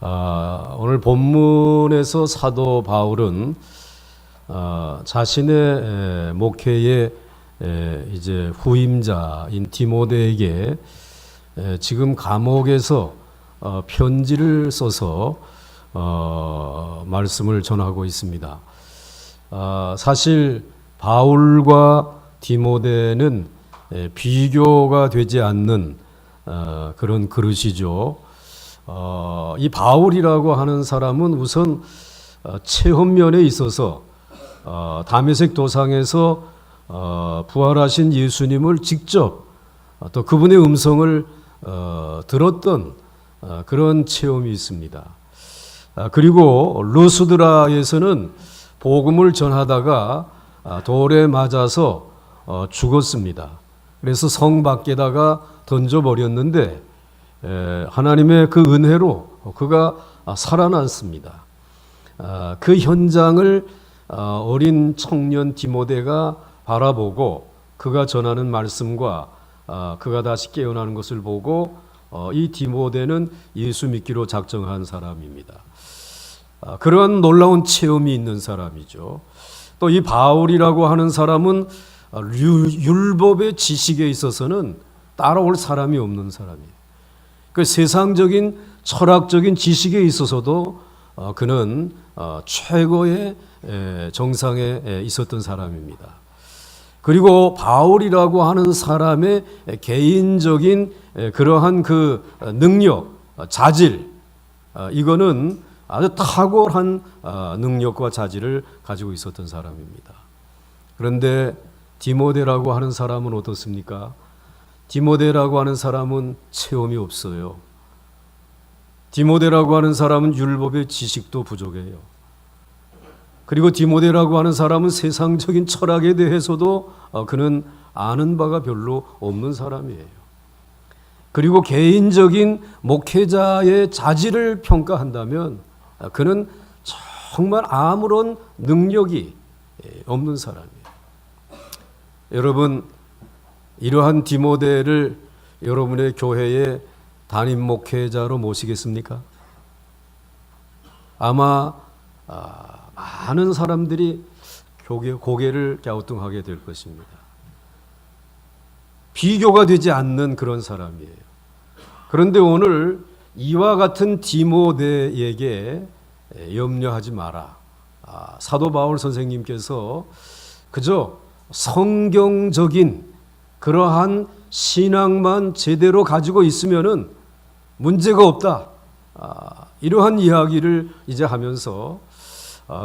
오늘 본문에서 사도 바울은 자신의 목회의 이제 후임자인 디모데에게 지금 감옥에서 편지를 써서 말씀을 전하고 있습니다. 사실 바울과 디모데는 비교가 되지 않는 그런 그릇이죠. 이 바울이라고 하는 사람은 우선 체험면에 있어서 다메섹 도상에서 부활하신 예수님을 직접 또 그분의 음성을 들었던 그런 체험이 있습니다. 그리고 루스드라에서는 복음을 전하다가 돌에 맞아서 죽었습니다. 그래서 성 밖에다가 던져버렸는데 하나님의 그 은혜로 그가 살아났습니다. 그 현장을 어린 청년 디모데가 바라보고 그가 전하는 말씀과 그가 다시 깨어나는 것을 보고 이 디모데는 예수 믿기로 작정한 사람입니다. 그러한 놀라운 체험이 있는 사람이죠. 또 이 바울이라고 하는 사람은 율법의 지식에 있어서는 따라올 사람이 없는 사람이에요. 그 세상적인 철학적인 지식에 있어서도 그는 최고의 정상에 있었던 사람입니다. 그리고 바울이라고 하는 사람의 개인적인 그러한 그 능력, 자질, 이거는 아주 탁월한 능력과 자질을 가지고 있었던 사람입니다. 그런데 디모데라고 하는 사람은 어떻습니까? 디모데라고 하는 사람은 체험이 없어요. 디모데라고 하는 사람은 율법의 지식도 부족해요. 그리고 디모데라고 하는 사람은 세상적인 철학에 대해서도 그는 아는 바가 별로 없는 사람이에요. 그리고 개인적인 목회자의 자질을 평가한다면 그는 정말 아무런 능력이 없는 사람이에요. 여러분, 이러한 디모데를 여러분의 교회의 담임 목회자로 모시겠습니까? 아마 많은 사람들이 고개를 갸우뚱하게 될 것입니다. 비교가 되지 않는 그런 사람이에요. 그런데 오늘 이와 같은 디모데에게 염려하지 마라. 사도 바울 선생님께서 그저 성경적인 그러한 신앙만 제대로 가지고 있으면은 문제가 없다. 이러한 이야기를 이제 하면서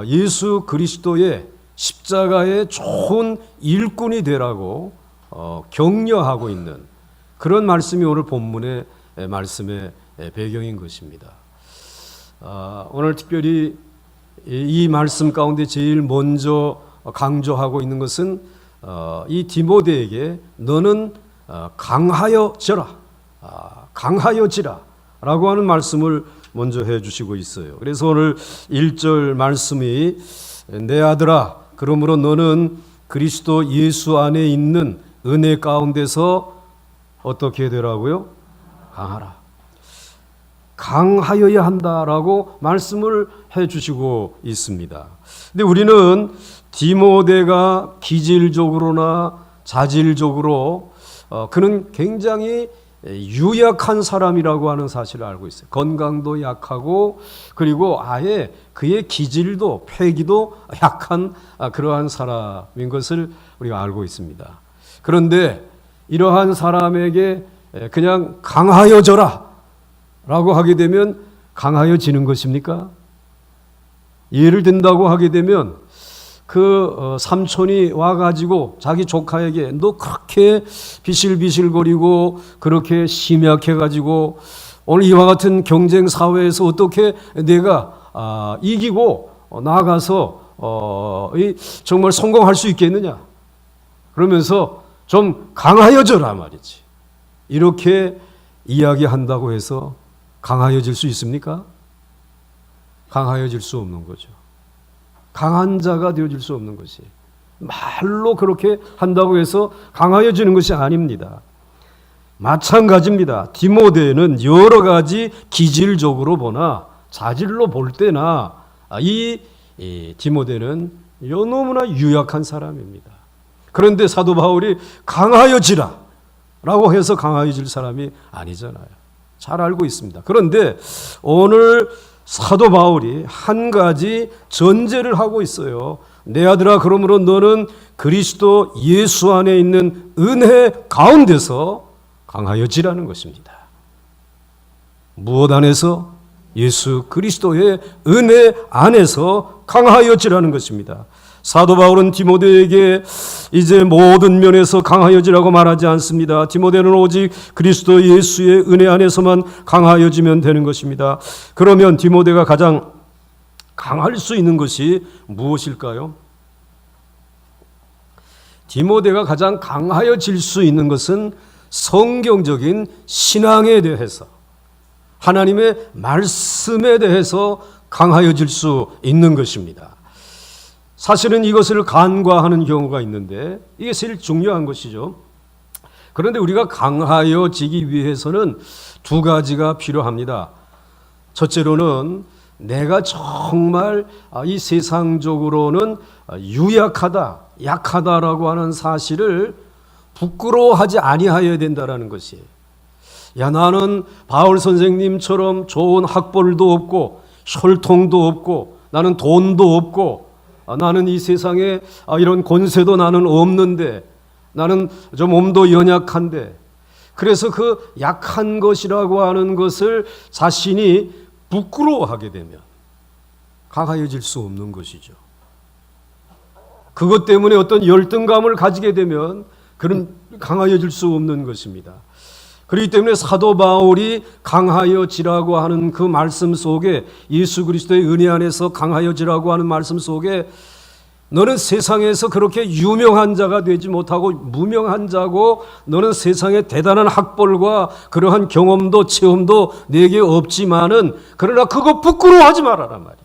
예수 그리스도의 십자가의 좋은 일꾼이 되라고 격려하고 있는 그런 말씀이 오늘 본문의 말씀의 배경인 것입니다. 오늘 특별히 이 말씀 가운데 제일 먼저 강조하고 있는 것은 이 디모데에게 너는 강하여져라, 강하여지라 라고 하는 말씀을 먼저 해주시고 있어요. 그래서 오늘 1절 말씀이 내 아들아 그러므로 너는 그리스도 예수 안에 있는 은혜 가운데서 어떻게 되라고요? 강하라. 강하여야 한다라고 말씀을 해주시고 있습니다. 근데 우리는 디모데가 기질적으로나 자질적으로 그는 굉장히 유약한 사람이라고 하는 사실을 알고 있어요. 건강도 약하고 그리고 아예 그의 기질도 패기도 약한 그러한 사람인 것을 우리가 알고 있습니다. 그런데 이러한 사람에게 그냥 강하여져라 라고 하게 되면 강하여지는 것입니까? 예를 든다고 하게 되면 그 삼촌이 와가지고 자기 조카에게 너 그렇게 비실비실거리고 그렇게 심약해가지고 오늘 이와 같은 경쟁 사회에서 어떻게 내가 이기고 나아가서 정말 성공할 수 있겠느냐 그러면서 좀 강하여져라 말이지. 이렇게 이야기한다고 해서 강하여질 수 있습니까? 강하여질 수 없는 거죠. 강한 자가 되어질 수 없는 것이 말로 그렇게 한다고 해서 강하여지는 것이 아닙니다. 마찬가지입니다. 디모데는 여러 가지 기질적으로 보나 자질로 볼 때나 이 디모데는 너무나 유약한 사람입니다. 그런데 사도 바울이 강하여지라 라고 해서 강하여질 사람이 아니잖아요. 잘 알고 있습니다. 그런데 오늘 사도 바울이 한 가지 전제를 하고 있어요. 내 아들아, 그러므로 너는 그리스도 예수 안에 있는 은혜 가운데서 강하여지라는 것입니다. 무엇 안에서? 예수 그리스도의 은혜 안에서 강하여지라는 것입니다. 사도 바울은 디모데에게 이제 모든 면에서 강하여지라고 말하지 않습니다. 디모데는 오직 그리스도 예수의 은혜 안에서만 강하여지면 되는 것입니다. 그러면 디모데가 가장 강할 수 있는 것이 무엇일까요? 디모데가 가장 강하여질 수 있는 것은 성경적인 신앙에 대해서, 하나님의 말씀에 대해서 강하여질 수 있는 것입니다. 사실은 이것을 간과하는 경우가 있는데 이게 제일 중요한 것이죠. 그런데 우리가 강하여지기 위해서는 두 가지가 필요합니다. 첫째로는 내가 정말 이 세상적으로는 유약하다, 약하다라고 하는 사실을 부끄러워하지 아니하여야 된다라는 것이에요. 야, 나는 바울 선생님처럼 좋은 학벌도 없고 혈통도 없고 나는 돈도 없고 나는 이 세상에 이런 권세도 나는 없는데 나는 좀 몸도 연약한데, 그래서 그 약한 것이라고 하는 것을 자신이 부끄러워하게 되면 강하여질 수 없는 것이죠. 그것 때문에 어떤 열등감을 가지게 되면 그런 강하여질 수 없는 것입니다. 그렇기 때문에 사도 바울이 강하여지라고 하는 그 말씀 속에, 예수 그리스도의 은혜 안에서 강하여지라고 하는 말씀 속에, 너는 세상에서 그렇게 유명한 자가 되지 못하고 무명한 자고, 너는 세상에 대단한 학벌과 그러한 경험도 체험도 내게 없지만은, 그러나 그거 부끄러워하지 말아란 말이야.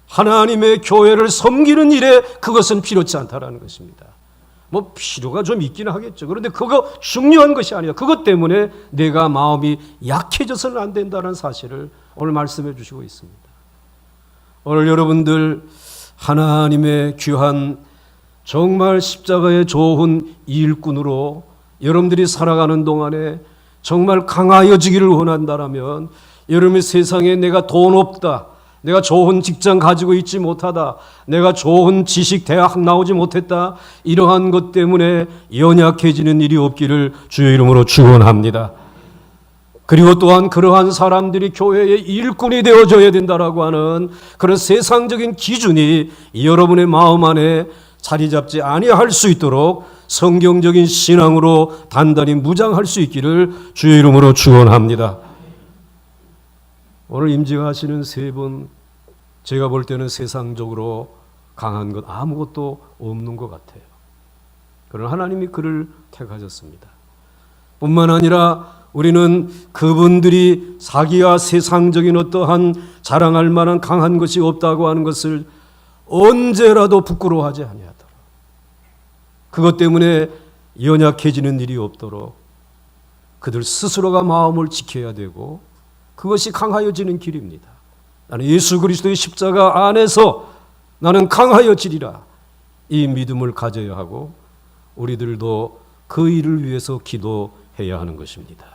하나님의 교회를 섬기는 일에 그것은 필요치 않다라는 것입니다. 뭐 필요가 좀 있긴 하겠죠. 그런데 그거 중요한 것이 아니라 그것 때문에 내가 마음이 약해져서는 안 된다는 사실을 오늘 말씀해 주시고 있습니다. 오늘 여러분들 하나님의 귀한 정말 십자가의 좋은 일꾼으로 여러분들이 살아가는 동안에 정말 강하여지기를 원한다라면, 여러분의 세상에 내가 돈 없다, 내가 좋은 직장 가지고 있지 못하다, 내가 좋은 지식 대학 나오지 못했다, 이러한 것 때문에 연약해지는 일이 없기를 주의 이름으로 축원합니다. 그리고 또한 그러한 사람들이 교회의 일꾼이 되어줘야 된다라고 하는 그런 세상적인 기준이 여러분의 마음 안에 자리 잡지 아니할 수 있도록 성경적인 신앙으로 단단히 무장할 수 있기를 주의 이름으로 축원합니다. 오늘 임직하시는 세 분, 제가 볼 때는 세상적으로 강한 것 아무것도 없는 것 같아요. 그러나 하나님이 그를 택하셨습니다. 뿐만 아니라 우리는 그분들이 자기가 세상적인 어떠한 자랑할 만한 강한 것이 없다고 하는 것을 언제라도 부끄러워하지 아니하도록, 그것 때문에 연약해지는 일이 없도록 그들 스스로가 마음을 지켜야 되고, 그것이 강하여지는 길입니다. 나는 예수 그리스도의 십자가 안에서 나는 강하여지리라, 이 믿음을 가져야 하고 우리들도 그 일을 위해서 기도해야 하는 것입니다.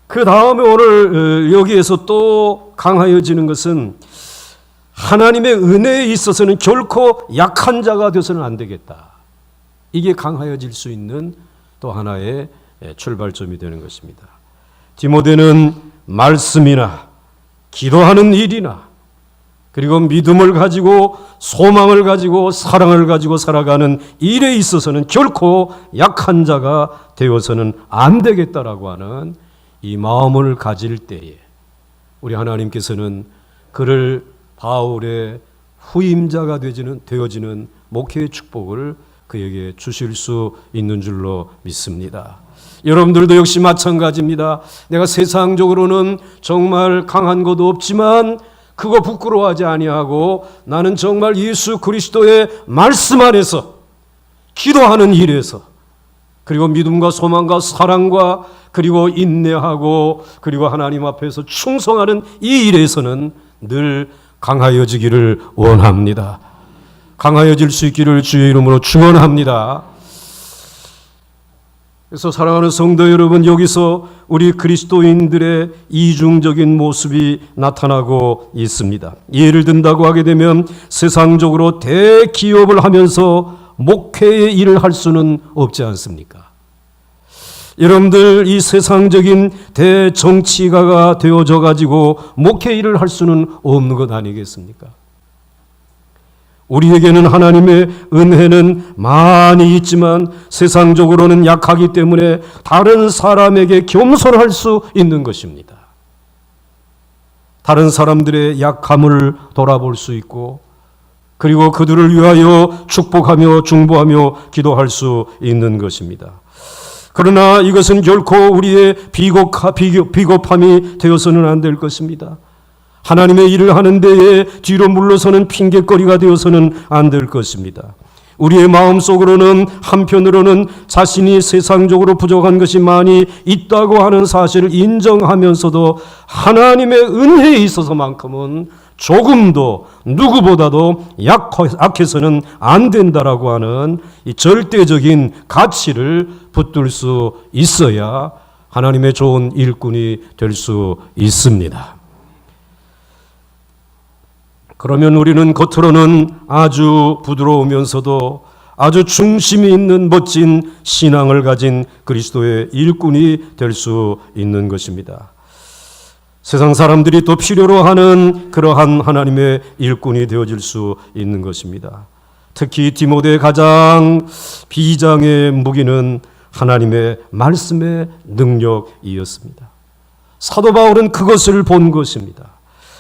그 다음에 오늘 여기에서 또 강하여지는 것은 하나님의 은혜에 있어서는 결코 약한 자가 되어서는 안 되겠다. 이게 강하여질 수 있는 또 하나의 출발점이 되는 것입니다. 디모데는 말씀이나 기도하는 일이나 그리고 믿음을 가지고 소망을 가지고 사랑을 가지고 살아가는 일에 있어서는 결코 약한 자가 되어서는 안 되겠다라고 하는 이 마음을 가질 때에 우리 하나님께서는 그를 바울의 후임자가 되어지는 목회의 축복을 그에게 주실 수 있는 줄로 믿습니다. 여러분들도 역시 마찬가지입니다. 내가 세상적으로는 정말 강한 것도 없지만 그거 부끄러워하지 아니하고 나는 정말 예수 그리스도의 말씀 안에서 기도하는 일에서 그리고 믿음과 소망과 사랑과 그리고 인내하고 그리고 하나님 앞에서 충성하는 이 일에서는 늘 강하여지기를 원합니다. 강하여질 수 있기를 주의 이름으로 축원합니다. 그래서 사랑하는 성도 여러분, 여기서 우리 그리스도인들의 이중적인 모습이 나타나고 있습니다. 예를 든다고 하게 되면 세상적으로 대기업을 하면서 목회의 일을 할 수는 없지 않습니까? 여러분들 이 세상적인 대정치가가 되어져 가지고 목회 일을 할 수는 없는 것 아니겠습니까? 우리에게는 하나님의 은혜는 많이 있지만 세상적으로는 약하기 때문에 다른 사람에게 겸손할 수 있는 것입니다. 다른 사람들의 약함을 돌아볼 수 있고 그리고 그들을 위하여 축복하며 중보하며 기도할 수 있는 것입니다. 그러나 이것은 결코 우리의 비겁함이 되어서는 안 될 것입니다. 하나님의 일을 하는 데에 뒤로 물러서는 핑계거리가 되어서는 안 될 것입니다. 우리의 마음속으로는 한편으로는 자신이 세상적으로 부족한 것이 많이 있다고 하는 사실을 인정하면서도 하나님의 은혜에 있어서만큼은 조금도 누구보다도 약해서는 안 된다라고 하는 이 절대적인 가치를 붙들 수 있어야 하나님의 좋은 일꾼이 될 수 있습니다. 그러면 우리는 겉으로는 아주 부드러우면서도 아주 중심이 있는 멋진 신앙을 가진 그리스도의 일꾼이 될 수 있는 것입니다. 세상 사람들이 또 필요로 하는 그러한 하나님의 일꾼이 되어질 수 있는 것입니다. 특히 디모데의 가장 비장의 무기는 하나님의 말씀의 능력이었습니다. 사도 바울은 그것을 본 것입니다.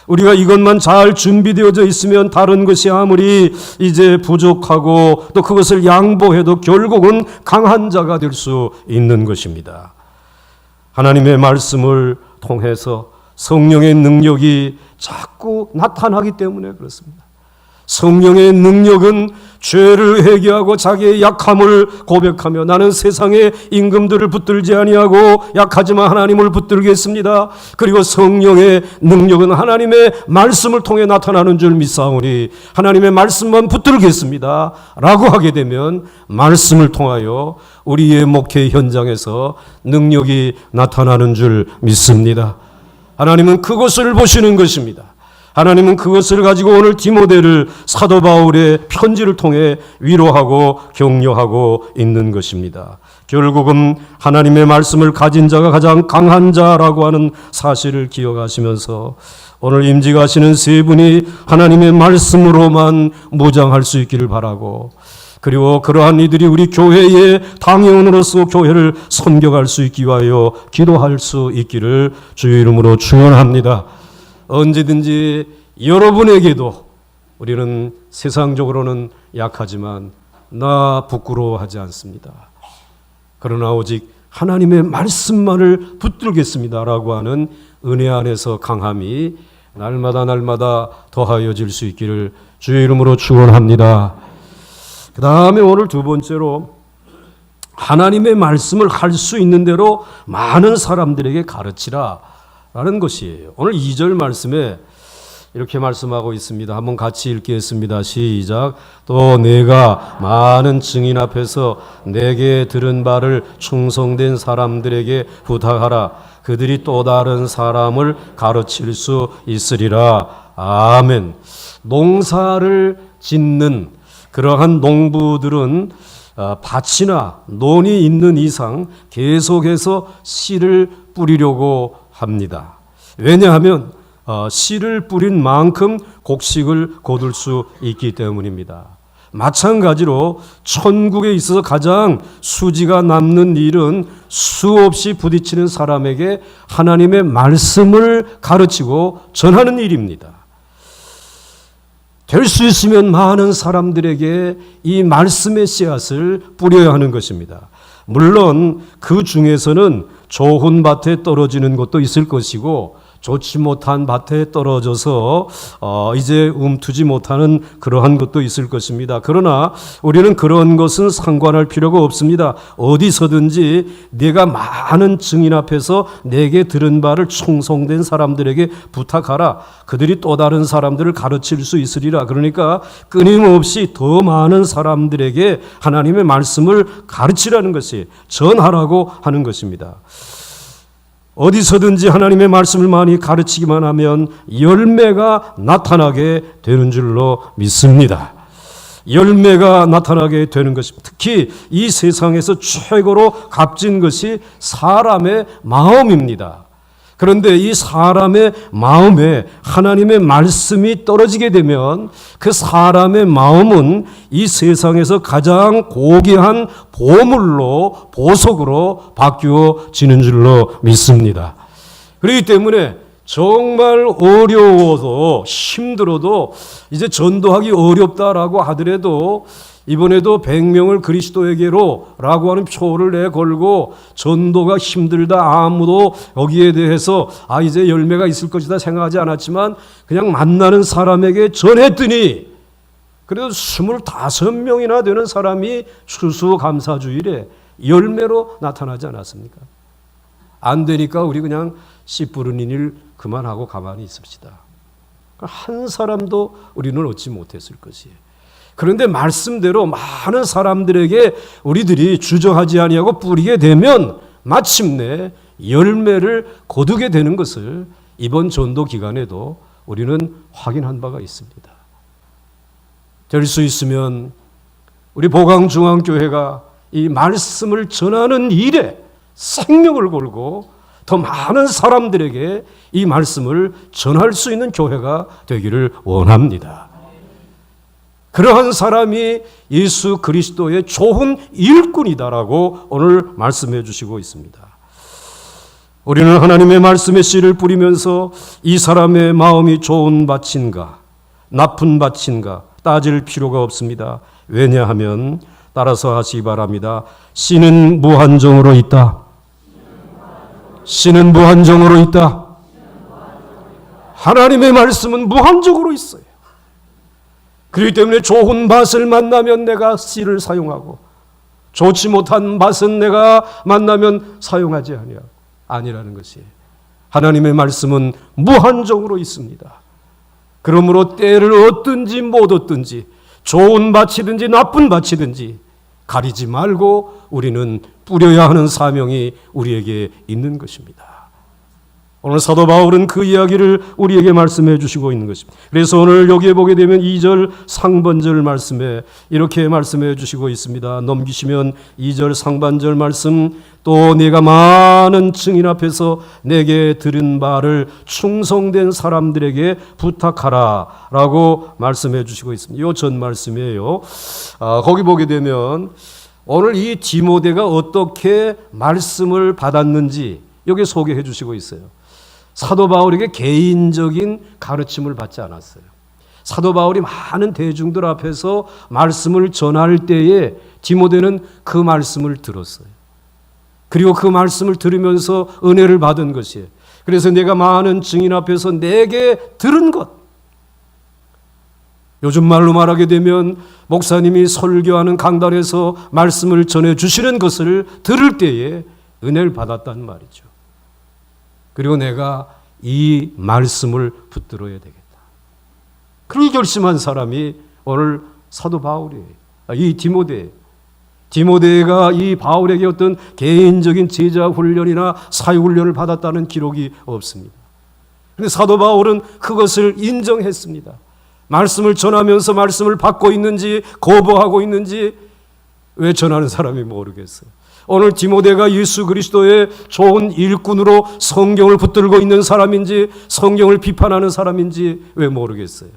우리가 이것만 잘 준비되어져 있으면 다른 것이 아무리 이제 부족하고 또 그것을 양보해도 결국은 강한 자가 될 수 있는 것입니다. 하나님의 말씀을 통해서 성령의 능력이 자꾸 나타나기 때문에 그렇습니다. 성령의 능력은 죄를 회개하고 자기의 약함을 고백하며 나는 세상의 임금들을 붙들지 아니하고 약하지만 하나님을 붙들겠습니다. 그리고 성령의 능력은 하나님의 말씀을 통해 나타나는 줄 믿사오니 하나님의 말씀만 붙들겠습니다 라고 하게 되면 말씀을 통하여 우리의 목회 현장에서 능력이 나타나는 줄 믿습니다. 하나님은 그것을 보시는 것입니다. 하나님은 그것을 가지고 오늘 디모데를 사도 바울의 편지를 통해 위로하고 격려하고 있는 것입니다. 결국은 하나님의 말씀을 가진 자가 가장 강한 자라고 하는 사실을 기억하시면서 오늘 임직하시는 세 분이 하나님의 말씀으로만 무장할 수 있기를 바라고 그리고 그러한 이들이 우리 교회의 당회원으로서 교회를 섬겨갈 수 있기 위하여 기도할 수 있기를 주의 이름으로 축원합니다. 언제든지 여러분에게도 우리는 세상적으로는 약하지만 나 부끄러워하지 않습니다. 그러나 오직 하나님의 말씀만을 붙들겠습니다라고 하는 은혜 안에서 강함이 날마다 더하여질 수 있기를 주의 이름으로 축원합니다. 그 다음에 오늘 두 번째로 하나님의 말씀을 할 수 있는 대로 많은 사람들에게 가르치라 라는 것이에요. 오늘 2절 말씀에 이렇게 말씀하고 있습니다. 한번 같이 읽겠습니다. 시작. 또 내가 많은 증인 앞에서 내게 들은 바를 충성된 사람들에게 부탁하라. 그들이 또 다른 사람을 가르칠 수 있으리라. 아멘. 농사를 짓는 그러한 농부들은 밭이나 논이 있는 이상 계속해서 씨를 뿌리려고 합니다. 왜냐하면 씨를 뿌린 만큼 곡식을 거둘 수 있기 때문입니다. 마찬가지로 천국에 있어서 가장 수지가 남는 일은 수없이 부딪히는 사람에게 하나님의 말씀을 가르치고 전하는 일입니다. 될 수 있으면 많은 사람들에게 이 말씀의 씨앗을 뿌려야 하는 것입니다. 물론 그 중에서는 좋은 밭에 떨어지는 것도 있을 것이고 좋지 못한 밭에 떨어져서 이제 움트지 못하는 그러한 것도 있을 것입니다. 그러나 우리는 그런 것은 상관할 필요가 없습니다. 어디서든지 내가 많은 증인 앞에서 내게 들은 바를 충성된 사람들에게 부탁하라. 그들이 또 다른 사람들을 가르칠 수 있으리라. 그러니까 끊임없이 더 많은 사람들에게 하나님의 말씀을 가르치라는 것이, 전하라고 하는 것입니다. 어디서든지 하나님의 말씀을 많이 가르치기만 하면 열매가 나타나게 되는 줄로 믿습니다. 열매가 나타나게 되는 것입니다. 특히 이 세상에서 최고로 값진 것이 사람의 마음입니다. 그런데 이 사람의 마음에 하나님의 말씀이 떨어지게 되면 그 사람의 마음은 이 세상에서 가장 고귀한 보물로, 보석으로 바뀌어지는 줄로 믿습니다. 그렇기 때문에 정말 어려워도 힘들어도 이제 전도하기 어렵다라고 하더라도 이번에도 100명을 그리스도에게로 라고 하는 표를 내걸고 전도가 힘들다, 아무도 여기에 대해서 이제 열매가 있을 것이다 생각하지 않았지만 그냥 만나는 사람에게 전했더니 그래도 25명이나 되는 사람이 추수감사주일에 열매로 나타나지 않았습니까? 안 되니까 우리 그냥 씨 뿌리는 일 그만하고 가만히 있읍시다. 한 사람도 우리는 얻지 못했을 것이에요. 그런데 말씀대로 많은 사람들에게 우리들이 주저하지 아니하고 뿌리게 되면 마침내 열매를 거두게 되는 것을 이번 전도 기간에도 우리는 확인한 바가 있습니다. 될 수 있으면 우리 보강중앙교회가 이 말씀을 전하는 일에 생명을 걸고 더 많은 사람들에게 이 말씀을 전할 수 있는 교회가 되기를 원합니다. 그러한 사람이 예수 그리스도의 좋은 일꾼이다라고 오늘 말씀해 주시고 있습니다. 우리는 하나님의 말씀의 씨를 뿌리면서 이 사람의 마음이 좋은 밭인가 나쁜 밭인가 따질 필요가 없습니다. 왜냐하면 따라서 하시기 바랍니다. 씨는 무한정으로 있다. 씨는 무한정으로 있다. 하나님의 말씀은 무한정으로 있어요. 그렇기 때문에 좋은 밭을 만나면 내가 씨를 사용하고 좋지 못한 밭은 내가 만나면 사용하지 아니라는 것이에요. 하나님의 말씀은 무한정으로 있습니다. 그러므로 때를 얻든지 못 얻든지 좋은 밭이든지 나쁜 밭이든지 가리지 말고 우리는 뿌려야 하는 사명이 우리에게 있는 것입니다. 오늘 사도 바울은 그 이야기를 우리에게 말씀해 주시고 있는 것입니다. 그래서 오늘 여기에 보게 되면 2절 상반절 말씀에 이렇게 말씀해 주시고 있습니다. 넘기시면 2절 상반절 말씀, 또 내가 많은 증인 앞에서 내게 들은 바를 충성된 사람들에게 부탁하라 라고 말씀해 주시고 있습니다. 이 전 말씀이에요. 거기 보게 되면 오늘 이 디모데가 어떻게 말씀을 받았는지 여기 소개해 주시고 있어요. 사도 바울에게 개인적인 가르침을 받지 않았어요. 사도 바울이 많은 대중들 앞에서 말씀을 전할 때에 디모데는 그 말씀을 들었어요. 그리고 그 말씀을 들으면서 은혜를 받은 것이에요. 그래서 내가 많은 증인 앞에서 내게 들은 것. 요즘 말로 말하게 되면 목사님이 설교하는 강단에서 말씀을 전해주시는 것을 들을 때에 은혜를 받았단 말이죠. 그리고 내가 이 말씀을 붙들어야 되겠다. 그렇게 결심한 사람이 오늘 사도 바울이에요. 이 디모데가 이 바울에게 어떤 개인적인 제자 훈련이나 사육 훈련을 받았다는 기록이 없습니다. 그런데 사도 바울은 그것을 인정했습니다. 말씀을 전하면서 말씀을 받고 있는지 거부하고 있는지 왜 전하는 사람이 모르겠어요. 오늘 디모데가 예수 그리스도의 좋은 일꾼으로 성경을 붙들고 있는 사람인지 성경을 비판하는 사람인지 왜 모르겠어요.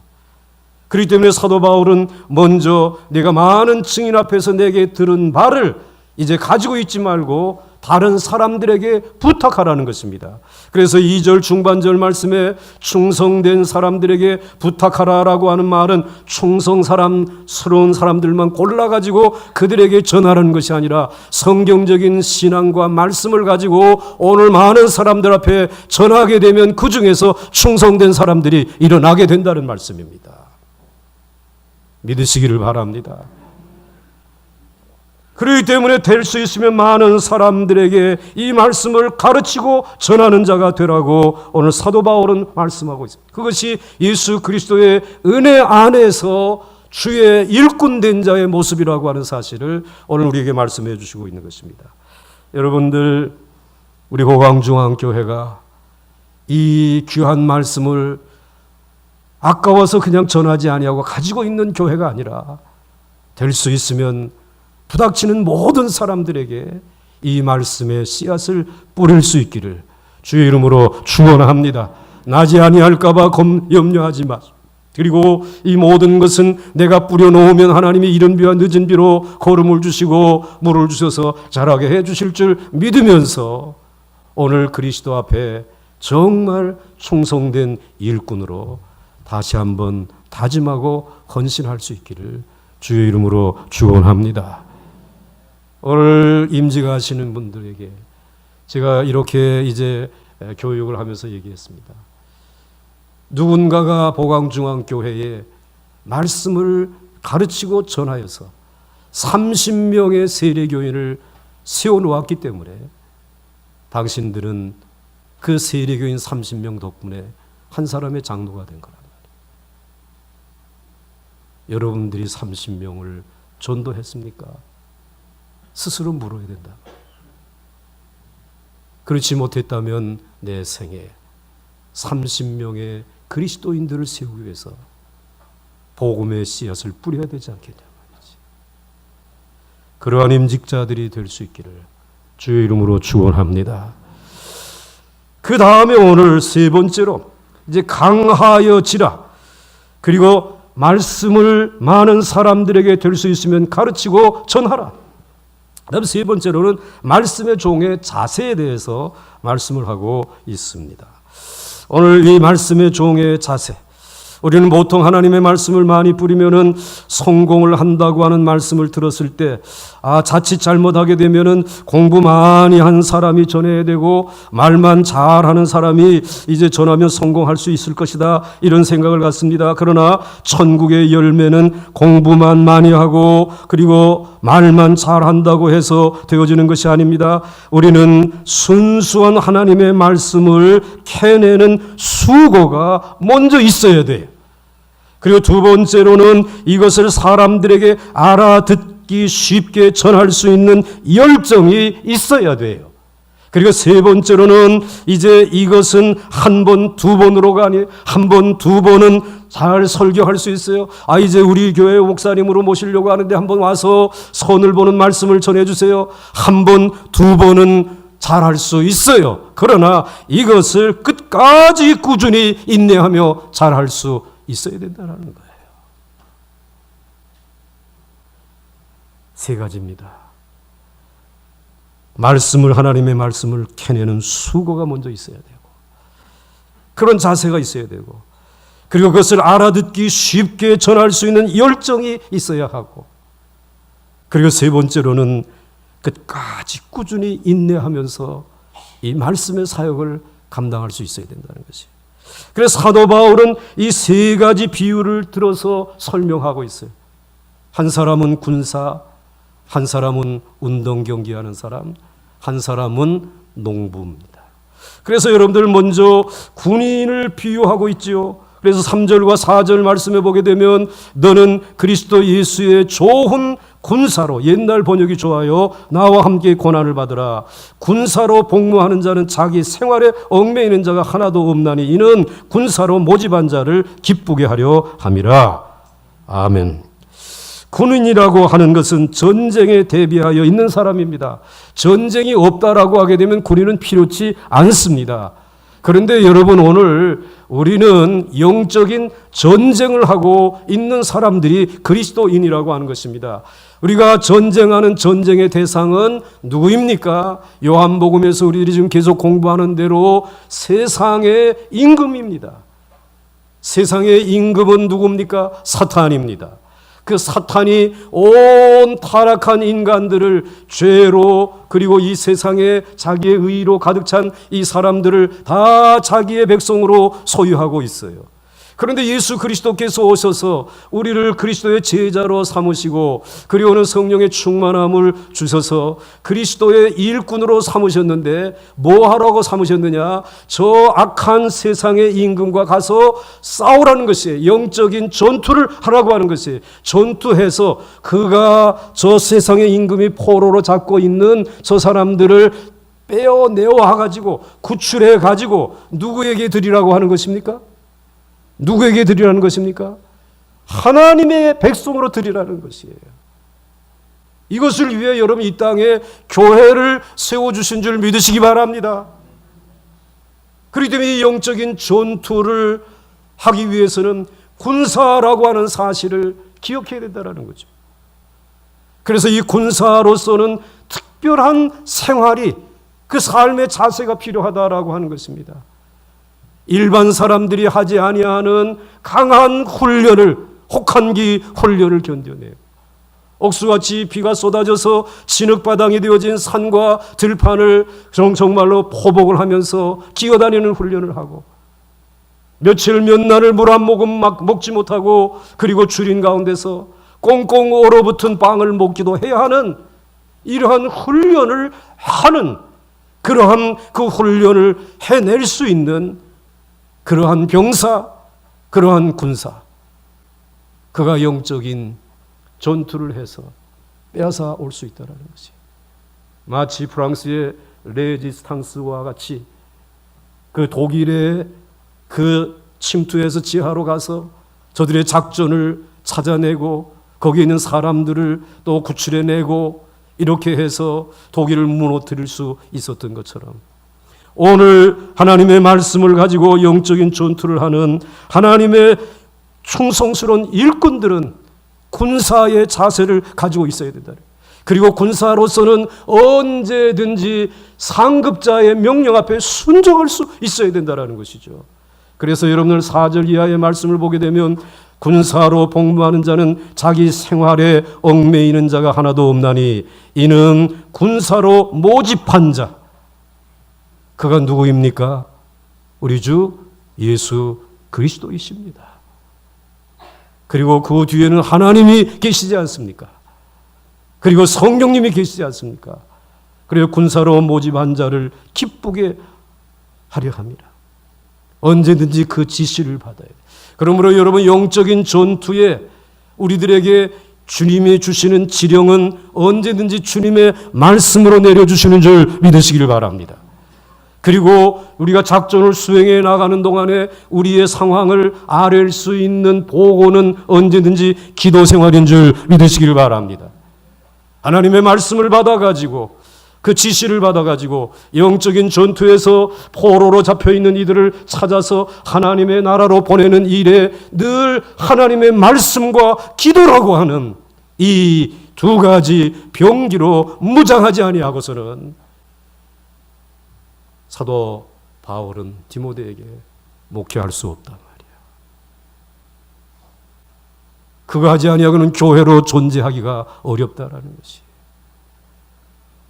그렇기 때문에 사도 바울은 먼저 내가 많은 증인 앞에서 내게 들은 바를 이제 가지고 있지 말고 다른 사람들에게 부탁하라는 것입니다. 그래서 2절 중반절 말씀에 충성된 사람들에게 부탁하라라고 하는 말은 충성스러운 사람들만 골라가지고 그들에게 전하라는 것이 아니라 성경적인 신앙과 말씀을 가지고 오늘 많은 사람들 앞에 전하게 되면 그 중에서 충성된 사람들이 일어나게 된다는 말씀입니다. 믿으시기를 바랍니다. 그렇기 때문에 될 수 있으면 많은 사람들에게 이 말씀을 가르치고 전하는 자가 되라고 오늘 사도 바울은 말씀하고 있습니다. 그것이 예수 그리스도의 은혜 안에서 주의 일꾼된 자의 모습이라고 하는 사실을 오늘 우리에게 말씀해 주시고 있는 것입니다. 여러분들, 우리 호강중앙교회가 이 귀한 말씀을 아까워서 그냥 전하지 아니하고 가지고 있는 교회가 아니라 될 수 있으면 부닥치는 모든 사람들에게 이 말씀의 씨앗을 뿌릴 수 있기를 주의 이름으로 축원합니다. 나지 아니할까 봐 염려하지 마시고, 그리고 이 모든 것은 내가 뿌려놓으면 하나님이 이른 비와 늦은 비로 거름을 주시고 물을 주셔서 자라게 해 주실 줄 믿으면서 오늘 그리스도 앞에 정말 충성된 일꾼으로 다시 한번 다짐하고 헌신할 수 있기를 주의 이름으로 축원합니다. 오늘 임직을 하시는 분들에게 제가 이렇게 이제 교육을 하면서 얘기했습니다. 누군가가 보강중앙교회에 말씀을 가르치고 전하여서 30명의 세례교인을 세워놓았기 때문에 당신들은 그 세례교인 30명 덕분에 한 사람의 장로가 된 거란 말이에요. 여러분들이 30명을 전도했습니까? 스스로 물어야 된다. 그렇지 못했다면 내 생에 30명의 그리스도인들을 세우기 위해서 복음의 씨앗을 뿌려야 되지 않겠냐 말이지. 그러한 임직자들이 될 수 있기를 주의 이름으로 축원합니다. 그 다음에 오늘 세 번째로 이제 강하여지라. 그리고 말씀을 많은 사람들에게 될 수 있으면 가르치고 전하라. 그다음 세 번째로는 말씀의 종의 자세에 대해서 말씀을 하고 있습니다. 오늘 이 말씀의 종의 자세, 우리는 보통 하나님의 말씀을 많이 뿌리면은 성공을 한다고 하는 말씀을 들었을 때, 자칫 잘못하게 되면은 공부 많이 한 사람이 전해야 되고 말만 잘하는 사람이 이제 전하면 성공할 수 있을 것이다, 이런 생각을 갖습니다. 그러나 천국의 열매는 공부만 많이 하고 그리고 말만 잘한다고 해서 되어지는 것이 아닙니다. 우리는 순수한 하나님의 말씀을 캐내는 수고가 먼저 있어야 돼요. 그리고 두 번째로는 이것을 사람들에게 알아듣기 쉽게 전할 수 있는 열정이 있어야 돼요. 그리고 세 번째로는 이제 이것은 한 번, 두 번으로가 아니에요. 한 번, 두 번은 잘 설교할 수 있어요. 이제 우리 교회 목사님으로 모시려고 하는데 한번 와서 선을 보는 말씀을 전해주세요. 한 번, 두 번은 잘할 수 있어요. 그러나 이것을 끝까지 꾸준히 인내하며 잘할 수 있어야 된다는 거예요. 세 가지입니다. 하나님의 말씀을 캐내는 수고가 먼저 있어야 되고, 그런 자세가 있어야 되고, 그리고 그것을 알아듣기 쉽게 전할 수 있는 열정이 있어야 하고, 그리고 세 번째로는 끝까지 꾸준히 인내하면서 이 말씀의 사역을 감당할 수 있어야 된다는 것이에요. 그래서 사도 바울은 이 세 가지 비유를 들어서 설명하고 있어요. 한 사람은 군사, 한 사람은 운동 경기하는 사람, 한 사람은 농부입니다. 그래서 여러분들 먼저 군인을 비유하고 있지요. 그래서 3절과 4절 말씀해 보게 되면 너는 그리스도 예수의 좋은 군사로, 옛날 번역이 좋아요, 나와 함께 고난을 받으라. 군사로 복무하는 자는 자기 생활에 얽매이는 자가 하나도 없나니 이는 군사로 모집한 자를 기쁘게 하려 함이라. 아멘. 군인이라고 하는 것은 전쟁에 대비하여 있는 사람입니다. 전쟁이 없다라고 하게 되면 군인은 필요치 않습니다. 그런데 여러분, 오늘 우리는 영적인 전쟁을 하고 있는 사람들이 그리스도인이라고 하는 것입니다. 우리가 전쟁하는 전쟁의 대상은 누구입니까? 요한복음에서 우리들이 지금 계속 공부하는 대로 세상의 임금입니다. 세상의 임금은 누굽니까? 사탄입니다. 그 사탄이 온 타락한 인간들을 죄로, 그리고 이 세상에 자기의 의로 가득 찬 이 사람들을 다 자기의 백성으로 소유하고 있어요. 그런데 예수 그리스도께서 오셔서 우리를 그리스도의 제자로 삼으시고, 그리고는 성령의 충만함을 주셔서 그리스도의 일꾼으로 삼으셨는데, 뭐 하라고 삼으셨느냐? 저 악한 세상의 임금과 가서 싸우라는 것이에요. 영적인 전투를 하라고 하는 것이에요. 전투해서 그가 저 세상의 임금이 포로로 잡고 있는 저 사람들을 빼어내어가지고 구출해가지고 누구에게 드리라고 하는 것입니까? 누구에게 드리라는 것입니까? 하나님의 백성으로 드리라는 것이에요. 이것을 위해 여러분 이 땅에 교회를 세워주신 줄 믿으시기 바랍니다. 그렇기 때문에 이 영적인 전투를 하기 위해서는 군사라고 하는 사실을 기억해야 된다는 거죠. 그래서 이 군사로서는 특별한 생활이, 그 삶의 자세가 필요하다라고 하는 것입니다. 일반 사람들이 하지 아니하는 강한 훈련을, 혹한기 훈련을 견뎌내요. 옥수같이 비가 쏟아져서 진흙바닥이 되어진 산과 들판을 정말로 포복을 하면서 기어다니는 훈련을 하고, 며칠 몇 날을 물 한 모금 먹지 못하고, 그리고 주린 가운데서 꽁꽁 얼어붙은 빵을 먹기도 해야 하는 이러한 훈련을 하는, 그러한 그 훈련을 해낼 수 있는 그러한 병사, 그러한 군사, 그가 영적인 전투를 해서 빼앗아 올 수 있다는 것이, 마치 프랑스의 레지스탕스와 같이 그 독일의 그 침투해서 지하로 가서 저들의 작전을 찾아내고 거기에 있는 사람들을 또 구출해내고 이렇게 해서 독일을 무너뜨릴 수 있었던 것처럼, 오늘 하나님의 말씀을 가지고 영적인 전투를 하는 하나님의 충성스러운 일꾼들은 군사의 자세를 가지고 있어야 된다. 그리고 군사로서는 언제든지 상급자의 명령 앞에 순종할 수 있어야 된다는 것이죠. 그래서 여러분들 4절 이하의 말씀을 보게 되면, 군사로 복무하는 자는 자기 생활에 얽매이는 자가 하나도 없나니 이는 군사로 모집한 자, 그가 누구입니까? 우리 주 예수 그리스도이십니다. 그리고 그 뒤에는 하나님이 계시지 않습니까? 그리고 성령님이 계시지 않습니까? 그래서 군사로 모집한 자를 기쁘게 하려 합니다. 언제든지 그 지시를 받아야 돼요. 그러므로 여러분, 영적인 전투에 우리들에게 주님이 주시는 지령은 언제든지 주님의 말씀으로 내려주시는 줄 믿으시길 바랍니다. 그리고 우리가 작전을 수행해 나가는 동안에 우리의 상황을 아랠 수 있는 보고는 언제든지 기도 생활인 줄 믿으시길 바랍니다. 하나님의 말씀을 받아가지고, 그 지시를 받아가지고 영적인 전투에서 포로로 잡혀있는 이들을 찾아서 하나님의 나라로 보내는 일에 늘 하나님의 말씀과 기도라고 하는 이 두 가지 병기로 무장하지 아니하고서는 사도 바울은 디모데에게 목회할 수 없단 말이야. 그거 하지 아니하고는 교회로 존재하기가 어렵다라는 것이,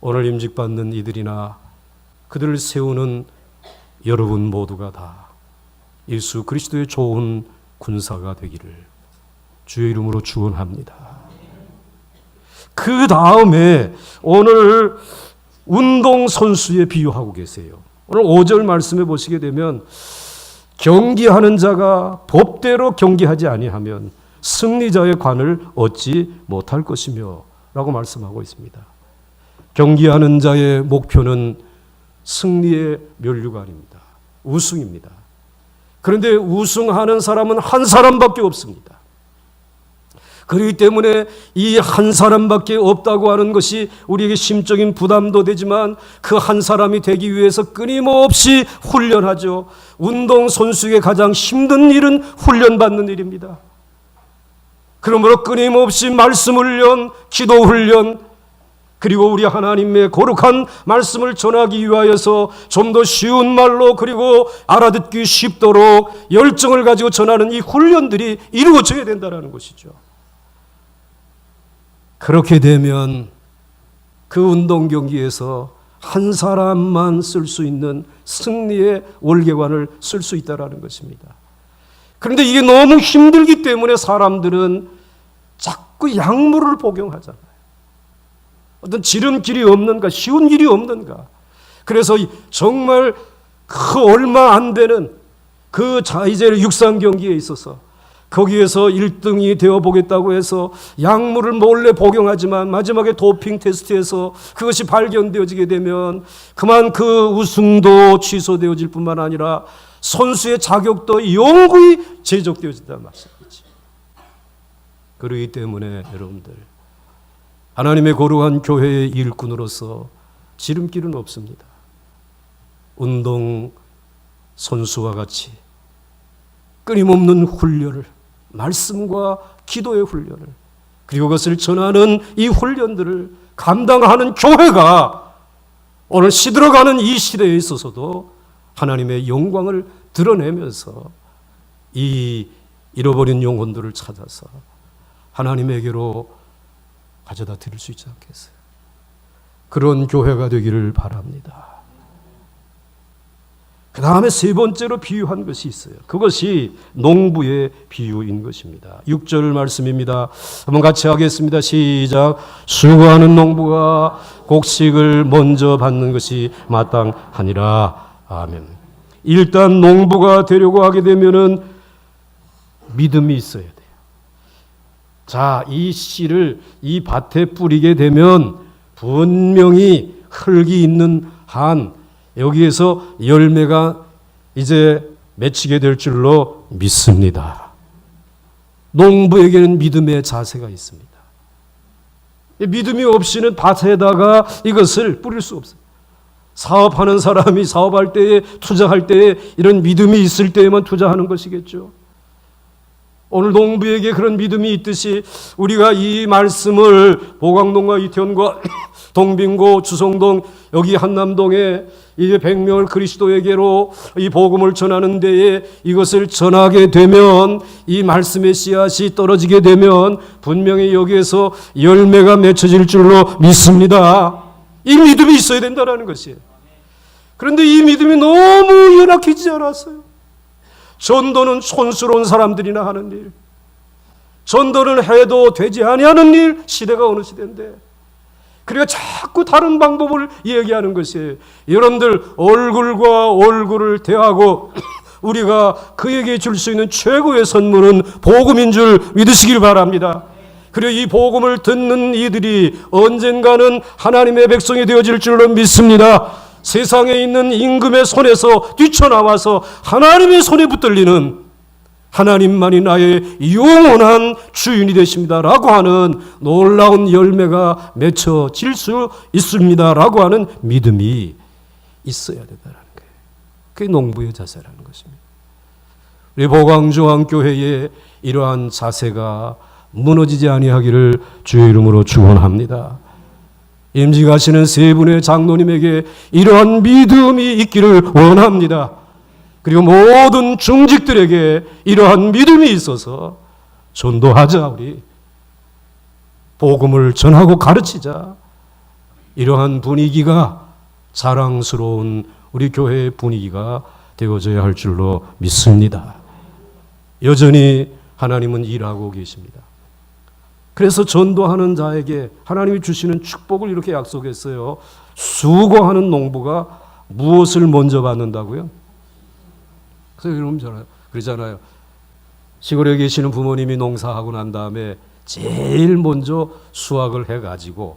오늘 임직받는 이들이나 그들을 세우는 여러분 모두가 다 예수 그리스도의 좋은 군사가 되기를 주의 이름으로 축원합니다. 그 다음에 오늘 운동선수에 비유하고 계세요. 오늘 5절 말씀해 보시게 되면, 경기하는 자가 법대로 경기하지 아니하면 승리자의 관을 얻지 못할 것이며 라고 말씀하고 있습니다. 경기하는 자의 목표는 승리의 면류가 아닙니다. 우승입니다. 그런데 우승하는 사람은 한 사람밖에 없습니다. 그렇기 때문에 이 한 사람밖에 없다고 하는 것이 우리에게 심적인 부담도 되지만 그 한 사람이 되기 위해서 끊임없이 훈련하죠. 운동선수에게 가장 힘든 일은 훈련받는 일입니다. 그러므로 끊임없이 말씀 훈련, 기도 훈련, 그리고 우리 하나님의 거룩한 말씀을 전하기 위하여서 좀 더 쉬운 말로 그리고 알아듣기 쉽도록 열정을 가지고 전하는 이 훈련들이 이루어져야 된다는 것이죠. 그렇게 되면 그 운동 경기에서 한 사람만 쓸 수 있는 승리의 월계관을 쓸 수 있다는 것입니다. 그런데 이게 너무 힘들기 때문에 사람들은 자꾸 약물을 복용하잖아요. 어떤 지름길이 없는가, 쉬운 길이 없는가. 그래서 정말 그 얼마 안 되는 그 이제 육상 경기에 있어서 거기에서 1등이 되어 보겠다고 해서 약물을 몰래 복용하지만 마지막에 도핑 테스트에서 그것이 발견되어지게 되면 그만 그 우승도 취소되어질 뿐만 아니라 선수의 자격도 영구히 제적되어진다는 말씀이지. 그렇기 때문에 여러분들 하나님의 거룩한 교회의 일꾼으로서 지름길은 없습니다. 운동 선수와 같이 끊임없는 훈련을, 말씀과 기도의 훈련을, 그리고 그것을 전하는 이 훈련들을 감당하는 교회가 오늘 시들어가는 이 시대에 있어서도 하나님의 영광을 드러내면서 이 잃어버린 영혼들을 찾아서 하나님에게로 가져다 드릴 수 있지 않겠어요? 그런 교회가 되기를 바랍니다. 그 다음에 세 번째로 비유한 것이 있어요. 그것이 농부의 비유인 것입니다. 6절 말씀입니다. 한번 같이 하겠습니다. 시작. 수고하는 농부가 곡식을 먼저 받는 것이 마땅하니라. 아멘. 일단 농부가 되려고 하게 되면은 믿음이 있어야 돼요. 자, 이 씨를 이 밭에 뿌리게 되면 분명히 흙이 있는 한 여기에서 열매가 이제 맺히게 될 줄로 믿습니다. 농부에게는 믿음의 자세가 있습니다. 믿음이 없이는 밭에다가 이것을 뿌릴 수 없어요. 사업하는 사람이 사업할 때에, 투자할 때에 이런 믿음이 있을 때에만 투자하는 것이겠죠. 오늘 농부에게 그런 믿음이 있듯이 우리가 이 말씀을 보광동과 이태원과 동빙고, 주성동, 여기 한남동에 이제 100명을 그리스도에게로 이 복음을 전하는 데에 이것을 전하게 되면 이 말씀의 씨앗이 떨어지게 되면 분명히 여기에서 열매가 맺혀질 줄로 믿습니다. 이 믿음이 있어야 된다는 것이에요. 그런데 이 믿음이 너무 연약해지지 않았어요. 전도는 촌스러운 사람들이나 하는 일, 전도는 해도 되지 아니하는 일, 시대가 어느 시대인데 그러니까 자꾸 다른 방법을 얘기하는 것이에요. 여러분들 얼굴과 얼굴을 대하고 우리가 그에게 줄 수 있는 최고의 선물은 복음인 줄 믿으시길 바랍니다. 그리고 이 복음을 듣는 이들이 언젠가는 하나님의 백성이 되어질 줄로 믿습니다. 세상에 있는 임금의 손에서 뛰쳐나와서 하나님의 손에 붙들리는 하나님만이 나의 영원한 주인이 되십니다 라고 하는 놀라운 열매가 맺혀질 수 있습니다 라고 하는 믿음이 있어야 된다는 거예요. 그게 농부의 자세라는 것입니다. 우리 보광중앙교회의 이러한 자세가 무너지지 아니하기를 주의 이름으로 축원합니다. 임직하시는 세 분의 장로님에게 이러한 믿음이 있기를 원합니다. 그리고 모든 중직들에게 이러한 믿음이 있어서 전도하자, 우리 복음을 전하고 가르치자. 이러한 분위기가 자랑스러운 우리 교회의 분위기가 되어져야 할 줄로 믿습니다. 여전히 하나님은 일하고 계십니다. 그래서 전도하는 자에게 하나님이 주시는 축복을 이렇게 약속했어요. 수고하는 농부가 무엇을 먼저 받는다고요? 그래서 여러분 그러잖아요. 시골에 계시는 부모님이 농사하고 난 다음에 제일 먼저 수확을 해가지고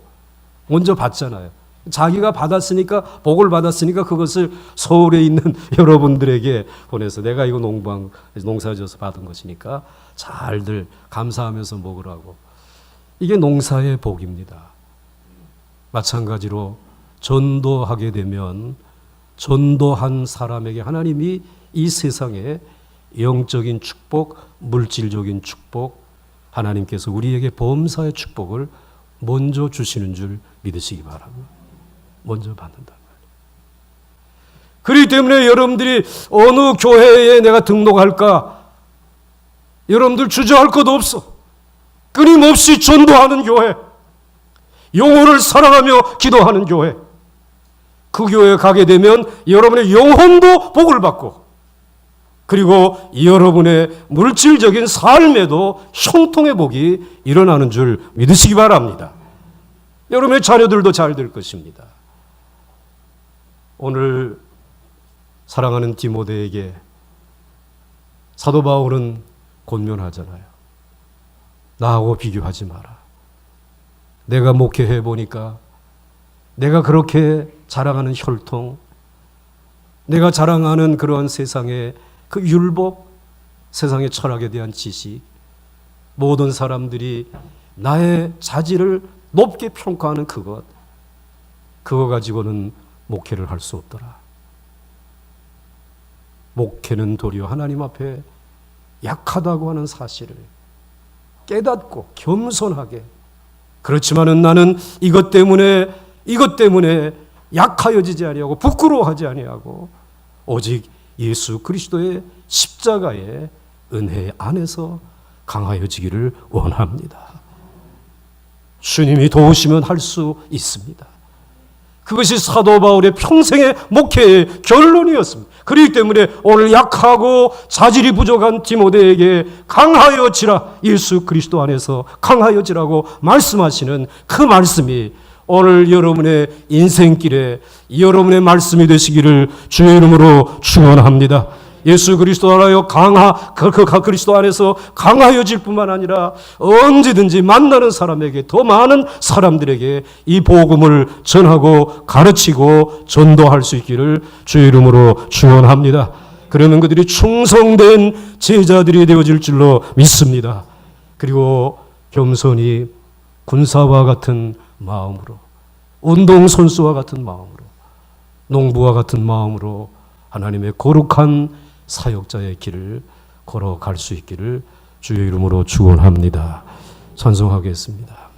먼저 받잖아요. 자기가 받았으니까, 복을 받았으니까 그것을 서울에 있는 여러분들에게 보내서 내가 이거 농사지어서 받은 것이니까 잘들 감사하면서 먹으라고. 이게 농사의 복입니다. 마찬가지로 전도하게 되면 전도한 사람에게 하나님이 이 세상에 영적인 축복, 물질적인 축복, 하나님께서 우리에게 범사의 축복을 먼저 주시는 줄 믿으시기 바랍니다. 먼저 받는다. 그렇기 때문에 여러분들이 어느 교회에 내가 등록할까? 여러분들 주저할 것도 없어. 끊임없이 전도하는 교회, 영혼을 사랑하며 기도하는 교회, 그 교회에 가게 되면 여러분의 영혼도 복을 받고, 그리고 여러분의 물질적인 삶에도 형통의 복이 일어나는 줄 믿으시기 바랍니다. 여러분의 자녀들도 잘 될 것입니다. 오늘 사랑하는 디모데에게 사도 바울은 권면하잖아요. 나하고 비교하지 마라. 내가 목회해 보니까 내가 그렇게 자랑하는 혈통, 내가 자랑하는 그런 세상의 그 율법, 세상의 철학에 대한 지식, 모든 사람들이 나의 자질을 높게 평가하는 그거 가지고는 목회를 할 수 없더라. 목회는 도리어 하나님 앞에 약하다고 하는 사실을 깨닫고 겸손하게, 그렇지만은 나는 이것 때문에 약하여지지 아니하고 부끄러워하지 아니하고 오직 예수 그리스도의 십자가의 은혜 안에서 강하여지기를 원합니다. 주님이 도우시면 할 수 있습니다. 그것이 사도 바울의 평생의 목회의 결론이었습니다. 그렇기 때문에 오늘 약하고 자질이 부족한 디모데에게 강하여지라, 예수 그리스도 안에서 강하여지라고 말씀하시는 그 말씀이 오늘 여러분의 인생길에 여러분의 말씀이 되시기를 주의 이름으로 축원합니다. 예수 그리스도 안하여 그리스도 안에서 강하여질 뿐만 아니라 언제든지 만나는 사람에게, 더 많은 사람들에게 이 복음을 전하고 가르치고 전도할 수 있기를 주의 이름으로 축원합니다. 그러면 그들이 충성된 제자들이 되어질 줄로 믿습니다. 그리고 겸손히 군사와 같은 마음으로, 운동선수와 같은 마음으로, 농부와 같은 마음으로 하나님의 거룩한 사역자의 길을 걸어갈 수 있기를 주의 이름으로 축원합니다. 찬송하겠습니다.